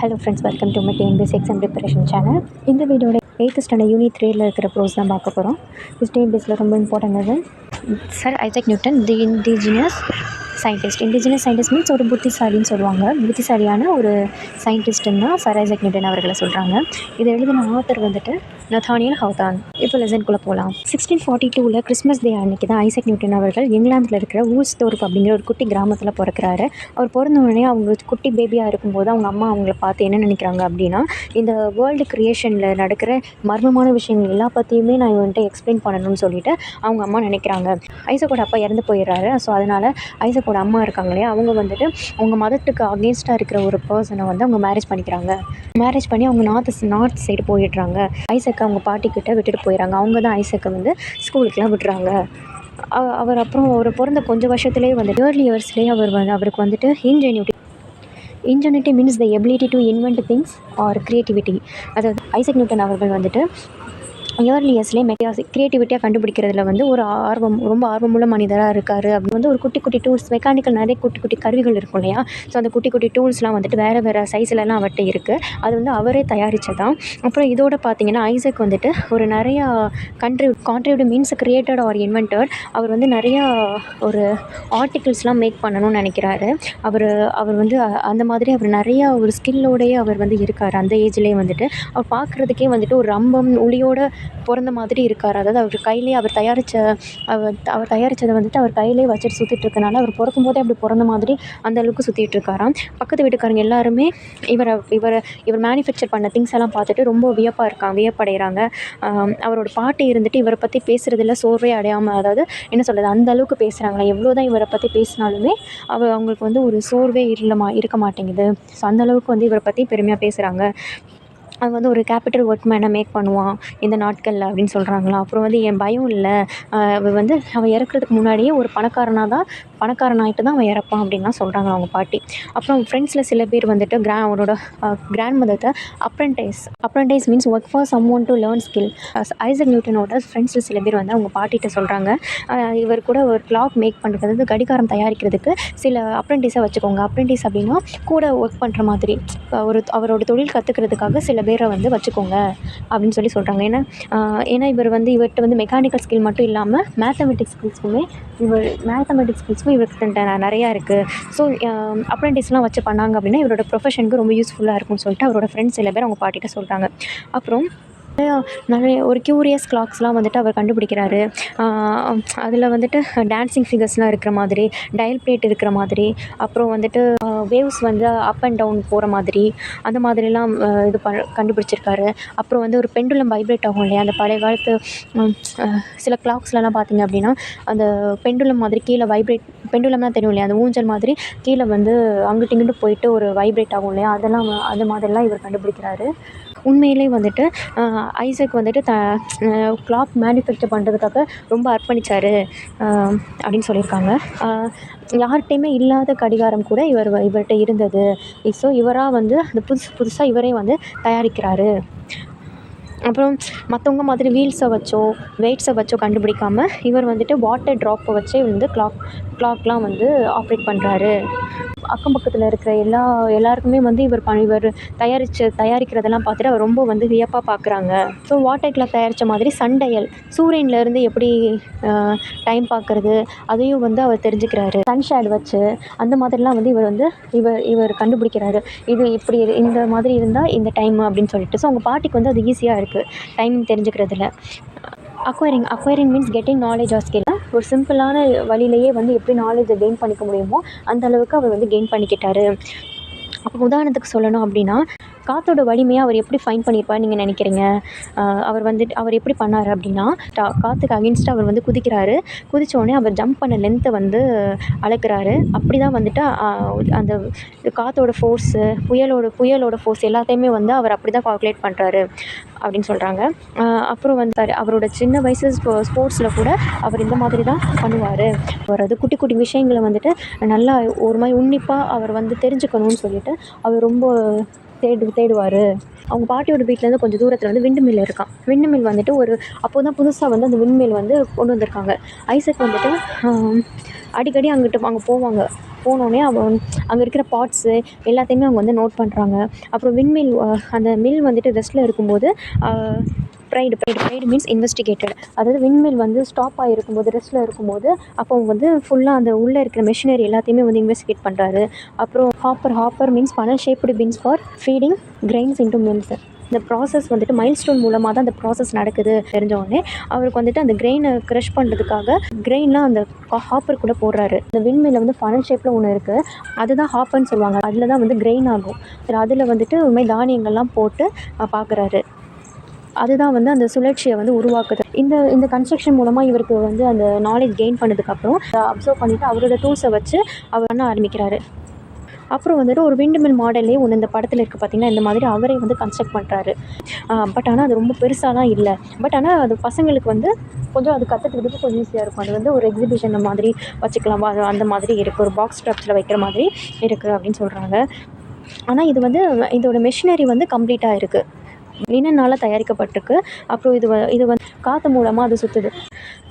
Hello friends, welcome to my TNPSC exam preparation channel. இந்த வீடியோட 8th standard unit 3ல் இருக்கிற pros தான் பார்க்க போகிறோம். இது டிஎன்பிஎஸ்சியில் ரொம்ப இம்பார்ட்டன்ட். சர் ஐசக் நியூட்டன் தி இண்டிஜினியஸ் சயின்டிஸ்ட் மீன்ஸ் ஒரு புத்திசாலின்னு சொல்லுவாங்க. புத்திசாலியான ஒரு சயின்டிஸ்ட்டுன்னு தான் சர் ஐசக் நியூட்டன் அவர்களை சொல்கிறாங்க. இதை எழுதின ஆத்தர் வந்துட்டு நத்தானியல் ஹவுதான். இப்போ லெசன்குள்ளே போகலாம். 1642 கிறிஸ்மஸ் டே அன்றைக்கி தான் ஐசக் நியூட்டன் அவர்கள் இங்கிலாந்தில் இருக்கிற ஊல்ஸ்தோர்ப் அப்படிங்கிற ஒரு குட்டி கிராமத்தில் பிறக்கிறாரு. அவர் பிறந்த உடனே அவங்க குட்டி பேபியாக இருக்கும்போது அவங்க அம்மா அவங்கள பார்த்து என்ன நினைக்கிறாங்க அப்படின்னா, இந்த வேர்ல்டு க்ரியேஷனில் நடக்கிற மர்மமான விஷயங்கள் எல்லா பற்றியுமே நான் வந்துட்டு எக்ஸ்பிளைன் பண்ணணும்னு சொல்லிட்டு அவங்க அம்மா நினைக்கிறாங்க. ஐசக்கோட அப்பா இறந்து போயிடுறாரு. ஸோ அதனால் ஐசக்கோட அம்மா இருக்காங்களே அவங்க வந்துட்டு அவங்க மதத்துக்கு அகேன்ஸ்டாக இருக்கிற ஒரு பர்சனை வந்து அவங்க மேரேஜ் பண்ணிக்கிறாங்க. மேரேஜ் பண்ணி அவங்க நார்த் சைடு போயிடுறாங்க. ஐசக்கை அவங்க பாட்டிக்கிட்ட விட்டுட்டு போயிடறாங்க. அவங்க தான் ஐசக்கை வந்து ஸ்கூலுக்குலாம் விட்டுறாங்க. அவர் அப்புறம் ஒரு பிறந்த கொஞ்சம் வருஷத்துலேயே வந்து ஏர்லி இயர்ஸ்லேயே அவருக்கு வந்துட்டு ingenuity means the ability to invent things or creativity. அதாவது ஐசக் நியூட்டன் அவர்கள் வந்துட்டு ஏர்லி இயர்ஸ்லேயே க்ரியேட்டிவிட்டியாக கண்டுபிடிக்கிறதுல வந்து ரொம்ப ஆர்வமுள்ள மனிதராக இருக்கார். அப்படி வந்து ஒரு குட்டி குட்டி டூல்ஸ், மெக்கானிக்கல் நிறைய குட்டி குட்டி கருவிகள் இருக்கும் இல்லையா. ஸோ அந்த குட்டி குட்டி டூல்ஸ்லாம் வந்துட்டு வேறு சைஸ்லலாம் அவர்கிட்ட இருக்குது. அது வந்து அவரே தயாரித்ததான். அப்புறம் இதோட பார்த்தீங்கன்னா ஐசக் வந்துட்டு ஒரு நிறையா contribute means created or invented. அவர் வந்து நிறையா ஒரு ஆர்டிகிள்ஸ்லாம் மேக் பண்ணணும்னு நினைக்கிறாரு. அவர் வந்து அந்த மாதிரி அவர் நிறையா ஒரு ஸ்கில்லோடையே அவர் வந்து இருக்கார். அந்த ஏஜ்லேயே வந்துட்டு அவர் பார்க்குறதுக்கே வந்துட்டு ஒரு ரம்பம் ஒளியோட பிறந்த மாதிரி இருக்கார். அதாவது அவர் கையிலே அவர் தயாரித்ததை வந்துட்டு அவர் கையிலே வச்சுட்டு சுற்றிட்டு இருக்கனால அவர் பிறக்கும் போதே அப்படி பிறந்த மாதிரி அந்த அளவுக்கு சுற்றிட்டு இருக்காராம். பக்கத்து வீட்டுக்காரங்க எல்லாருமே இவர் மேனுஃபேக்சர் பண்ண திங்ஸ் எல்லாம் பார்த்துட்டு ரொம்ப வியப்படைகிறாங்க. அவரோட பாட்டி இருந்துட்டு இவரை பற்றி பேசுகிறதில்ல, சோர்வே அடையாமல், அதாவது என்ன சொல்கிறது, அந்த அளவுக்கு பேசுகிறாங்களா. எவ்வளோ தான் இவரை பற்றி பேசினாலுமே அவங்களுக்கு வந்து ஒரு சோர்வே இருக்க மாட்டேங்குது. ஸோ அந்தளவுக்கு வந்து இவரை பற்றி பெருமையாக பேசுகிறாங்க. அவன் வந்து ஒரு கேபிட்டல் ஒர்க்மேனை மேக் பண்ணுவான் இந்த நாட்களில் அப்படின்னு சொல்கிறாங்களாம். அப்புறம் வந்து என் பயம் இல்லை, அவன் இறக்குறதுக்கு முன்னாடியே ஒரு பணக்காரனாயிட்டு தான் அவன் இறப்பான் அப்படின்லாம் சொல்கிறாங்க அவங்க பாட்டி. அப்புறம் ஃப்ரெண்ட்ஸில் சில பேர் வந்துட்டு அவரோட கிராண்ட் மதத்தை apprentice means work for someone to learn skill. Isaac நியூட்டனோட ஃப்ரெண்ட்ஸில் சில பேர் வந்து அவங்க பாட்டிகிட்ட சொல்கிறாங்க, இவர் கூட ஒரு கிளாக் மேக் பண்ணுறது, வந்து கடிகாரம் தயாரிக்கிறதுக்கு சில அப்ரண்டிஸை வச்சுக்கோங்க. அப்ரண்டிஸ் அப்படின்னா கூட ஒர்க் பண்ணுற மாதிரி, அவரோட தொழில் கற்றுக்கிறதுக்காக சில பேரை வந்து வச்சுக்கோங்க அப்படின்னு சொல்கிறாங்க. ஏன்னா இவர்கிட்ட வந்து மெக்கானிக்கல் ஸ்கில் மட்டும் இல்லாமல் மேத்தமெட்டிக்ஸ் ஸ்கில்ஸும் இவர்கிட்ட நிறையா இருக்குது. ஸோ அப்ரண்டிஸ்லாம் வச்சு பண்ணாங்க அப்படின்னா இவரோட ப்ரொஃபஷனுக்கு ரொம்ப யூஸ்ஃபுல்லாக இருக்கும்னு சொல்லிட்டு அவரோட ஃப்ரெண்ட்ஸ் சில பேர் அவங்க பாட்டிகிட்ட சொல்கிறாங்க. அப்புறம் நிறைய ஒரு க்யூரியஸ் கிளாக்ஸ்லாம் வந்துட்டு அவர் கண்டுபிடிக்கிறாரு. அதில் வந்துட்டு டான்ஸிங் ஃபிகர்ஸ்லாம் இருக்கிற மாதிரி, டயல் பிளேட் இருக்கிற மாதிரி, அப்புறம் வந்துட்டு வேவ்ஸ் வந்து அப் அண்ட் டவுன் போகிற மாதிரி, அந்த மாதிரிலாம் கண்டுபிடிச்சிருக்காரு. அப்புறம் வந்து ஒரு பெண்டுலம் வைப்ரேட் ஆகும் இல்லையா, அந்த பழைய காலத்து சில கிளாக்ஸ்லாம் பார்த்திங்க அப்படின்னா அந்த பெண்டுலம் மாதிரி கீழே பெண்டுலம்லாம் தெரியும் இல்லையா, அந்த ஊஞ்சல் மாதிரி கீழே வந்து அங்கிட்டு இங்கிட்டு போயிட்டு ஒரு வைப்ரேட் ஆகும் இல்லையா, அது மாதிரிலாம் இவர் கண்டுபிடிக்கிறாரு. உண்மையிலே வந்துட்டு ஐசக் வந்துட்டு கிளாக் மேனுஃபேக்சர் பண்ணுறதுக்காக ரொம்ப அர்ப்பணித்தார் அப்படின்னு சொல்லியிருக்காங்க. யார்கிட்டையுமே இல்லாத கடிகாரம் கூட இவர்கிட்ட இருந்தது. ஸோ இவராக வந்து அந்த புதுசாக இவரே வந்து தயாரிக்கிறாரு. அப்புறம் மற்றவங்க மாதிரி வீல்ஸை வச்சோ வெயிட்ஸை வச்சோ கண்டுபிடிக்காமல் இவர் வந்துட்டு வாட்டர் ட்ராப்பை வச்சே வந்து கிளாக்லாம் வந்து ஆப்ரேட் பண்ணுறாரு. அக்கம் பக்கத்தில் இருக்கிற எல்லாருக்குமே வந்து இவர் தயாரிக்கிறதெல்லாம் பார்த்துட்டு அவர் ரொம்ப வந்து வியப்பாக பார்க்குறாங்க. ஸோ வாட்டர் கிளாக் தயாரித்த மாதிரி சன்டயல், சூரியன்லேருந்து எப்படி டைம் பார்க்குறது அதையும் வந்து அவர் தெரிஞ்சுக்கிறாரு. சன்ஷேட் வச்சு அந்த மாதிரிலாம் வந்து இவர் கண்டுபிடிக்கிறாரு. இது இப்படி இந்த மாதிரி இருந்தால் இந்த டைம் அப்படின்னு சொல்லிட்டு. ஸோ அவங்க பாட்டிக்கு வந்து அது ஈஸியாக இருக்குது டைம் தெரிஞ்சுக்கிறதுல. Acquiring means getting knowledge or skill. ஒரு சிம்பிளான வழியிலேயே வந்து எப்படி நாலேஜை கெயின் பண்ணிக்க முடியுமோ அந்த அளவுக்கு அவர் வந்து கெயின் பண்ணிக்கிட்டாரு. அப்போ உதாரணத்துக்கு சொல்லணும் அப்படின்னா, காற்றோட வலிமையாக அவர் எப்படி ஃபைன் பண்ணியிருப்பார் நீங்கள் நினைக்கிறீங்க? அவர் எப்படி பண்ணார் அப்படின்னா, காற்றுக்கு அகென்ஸ்டாக அவர் வந்து குதித்தோடனே அவர் ஜம்ப் பண்ண லென்த்தை வந்து அளக்குறாரு. அப்படி தான் வந்துட்டு அந்த காற்றோட ஃபோர்ஸு, புயலோட ஃபோர்ஸ் எல்லாத்தையுமே வந்து அவர் அப்படி தான் கால்குலேட் பண்ணுறாரு அப்படின்னு சொல்கிறாங்க. அப்புறம் வந்து அவரோட சின்ன வயசு ஸ்போர்ட்ஸில் கூட அவர் இந்த மாதிரி தான் பண்ணுவார். அது குட்டி குட்டி விஷயங்களை வந்துட்டு நல்லா ஒரு மாதிரி உன்னிப்பாக அவர் வந்து தெரிஞ்சுக்கணும்னு சொல்லிட்டு அவர் ரொம்ப தேடுவார். அவங்க பாட்டியோட வீட்டிலேருந்து கொஞ்சம் தூரத்தில் வந்து விண்டு மில் இருக்கான். விண்டு மில் வந்துட்டு அப்போ தான் புதுசாக வந்து அந்த விண்டு மில் வந்து கொண்டு வந்திருக்காங்க. ஐசக் வந்துட்டு அடிக்கடி அங்கே போவாங்க. போனோடனே அங்கே இருக்கிற பார்ட்ஸு எல்லாத்தையுமே அவங்க வந்து நோட் பண்ணுறாங்க. அப்புறம் விண்மில் அந்த மில் வந்துட்டு ரெஸ்ட்டில் இருக்கும்போது ப்ரைடு மீன்ஸ் இன்வெஸ்டிகேட்டட். அதாவது விண்மில் வந்து ஸ்டாப் ஆகிருக்கும்போது ரெஸ்ட்டில் இருக்கும்போது அப்போ அவங்க வந்து ஃபுல்லாக அந்த உள்ளே இருக்கிற மெஷினரி எல்லாத்தையுமே வந்து இன்வெஸ்டிகேட் பண்ணுறாரு. அப்புறம் hopper means funnel shaped pins for feeding grains into mills. இந்த ப்ராசஸ் வந்துட்டு மைல்ஸ்டோன் மூலமாக தான் அந்த ப்ராசஸ் நடக்குது தெரிஞ்ச உடனே அவருக்கு வந்துட்டு அந்த கிரெயினை க்ரஷ் பண்ணுறதுக்காக கிரெயின்லாம் அந்த ஹாப்பர் கூட போடுறாரு. இந்த விண்மில்ல வந்து ஃபனல் ஷேப்பில் ஒன்று இருக்குது, அதுதான் ஹாப்பர்னு சொல்லுவாங்க. அதில் தான் வந்து கிரெயின் ஆகும். அதில் வந்துட்டு உண்மை தானியங்கள்லாம் போட்டு பார்க்குறாரு. அதுதான் வந்து அந்த சுழற்சியை வந்து உருவாக்குது. இந்த கன்ஸ்ட்ரக்ஷன் மூலமாக இவருக்கு வந்து அந்த நாலேஜ் கெயின் பண்ணதுக்கப்புறம் அப்சர்வ் பண்ணிவிட்டு அவரோட டூல்ஸை வச்சு அவர் பண்ண ஆரம்பிக்கிறாரு. அப்புறம் வந்துட்டு ஒரு விண்டு மில் மாடல்லே ஒன்று இந்த படத்தில் இருக்குது பார்த்திங்கன்னா, இந்த மாதிரி அவரே வந்து கன்ஸ்ட்ரக்ட் பண்ணுறாரு. பட் ஆனால் அது ரொம்ப பெருசாலாம் இல்லை. பட் ஆனால் அது பசங்களுக்கு வந்து கொஞ்சம் அது கற்றுக்கிறதுக்கு கொஞ்சம் ஈஸியாக இருக்கும். அது வந்து ஒரு எக்ஸிபிஷன் மாதிரி வச்சுக்கலாமா, அது அந்த மாதிரி இருக்குது. ஒரு பாக்ஸ் ட்ரப்ஸில் வைக்கிற மாதிரி இருக்குது அப்படின்னு சொல்கிறாங்க. ஆனால் இது வந்து இதோட மெஷினரி வந்து கம்ப்ளீட்டாக இருக்குது, லினனால் தயாரிக்கப்பட்டிருக்கு. அப்புறம் இது வந்து காற்று மூலமாக அது சுற்றுது.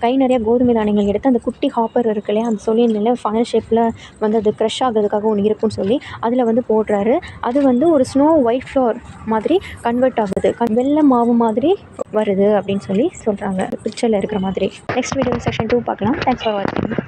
கை நிறையா கோதுமை தானியங்கள் எடுத்து அந்த குட்டி ஹாப்பர் இருக்கு இல்லையா, அந்த சொல்லியிருந்தில்ல ஃபனல் ஷேப்பில் வந்து அது க்ரஷ் ஆகிறதுக்காக ஒன்று இருக்குன்னு சொல்லி அதில் வந்து போடுறாரு. அது வந்து ஒரு ஸ்னோ ஒயிட் ஃப்ளோர் மாதிரி கன்வெர்ட் ஆகுது, வெள்ளை மாவு மாதிரி வருது அப்படின்னு சொல்லி சொல்கிறாங்க பிக்சரில் இருக்கிற மாதிரி. நெக்ஸ்ட் வீடியோ செக்ஷன் 2 பார்க்கலாம். தேங்க்ஸ் ஃபார் வாட்சிங்.